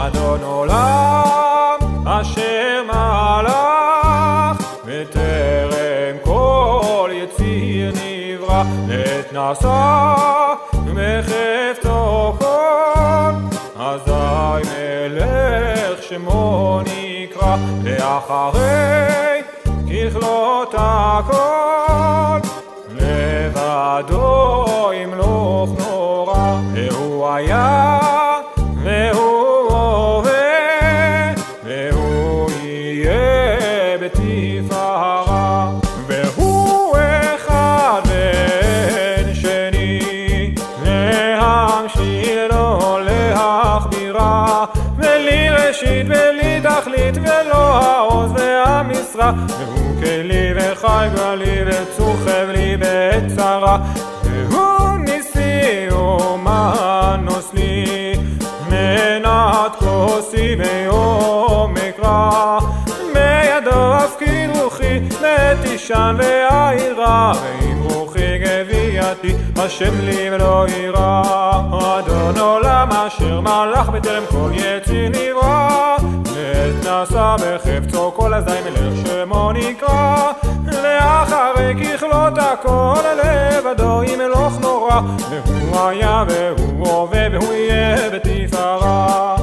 אדון עולם אשר מלך בטרם כל יציר נברא, עת נשא בחפצו כל, אזי מלך שמו נקרא, לאחרי ככלות הכל, לבדו ימלוך נורא. והוא היה והוא הווה והוא יהיה בתפארה, והוא אחד ואין שני, להמשיל לו להכבירה, בלי ראשית בלי תכלית ולא העוז והמשרה, והוא כלי וחי גלי וצור חבלי בצרה, והוא ניסי ומנוס לי מנת כוסי ביום מקרא, בידו הפקיד רוחי ותישן והעירה, ועם רוחי גבייתי השם לי ולא יירא. אדון עולם אשר מלך בטרם כל יציר נברא, עת נשא בחפצו כל, אזי מלך שמו נקרא, לאחרי ככלות הכל, לבדו ימלוך נורא, והוא היה והוא הווה והוא יהיה בתפארה.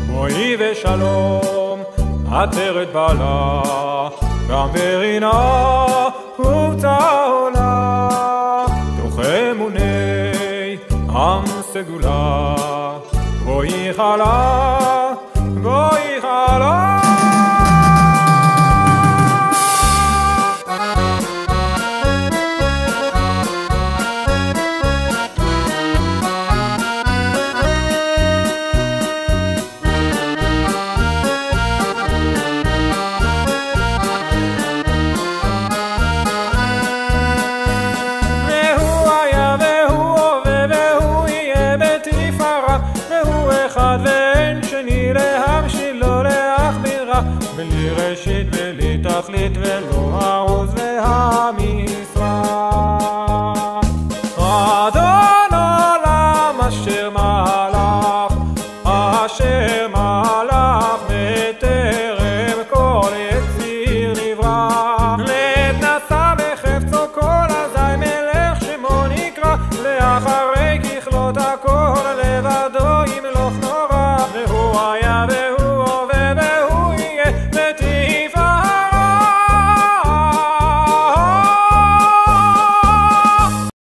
בואי ושלום עטרת בעלה, גם ברינה ובצהולה, תוך אמוני עם סגולה, בואי חלה בואי חלה. ואין שני, להמשיל לו להכבירה, בלי ראשית בלי תכלית ולא העוז והמשרה. אדון עולם אשר מלך בטרם כל יציר נברא, לעת נשא בחפצו כל, אזי מלך שמו נקרא, לאחרי ככלות הכל, לבדו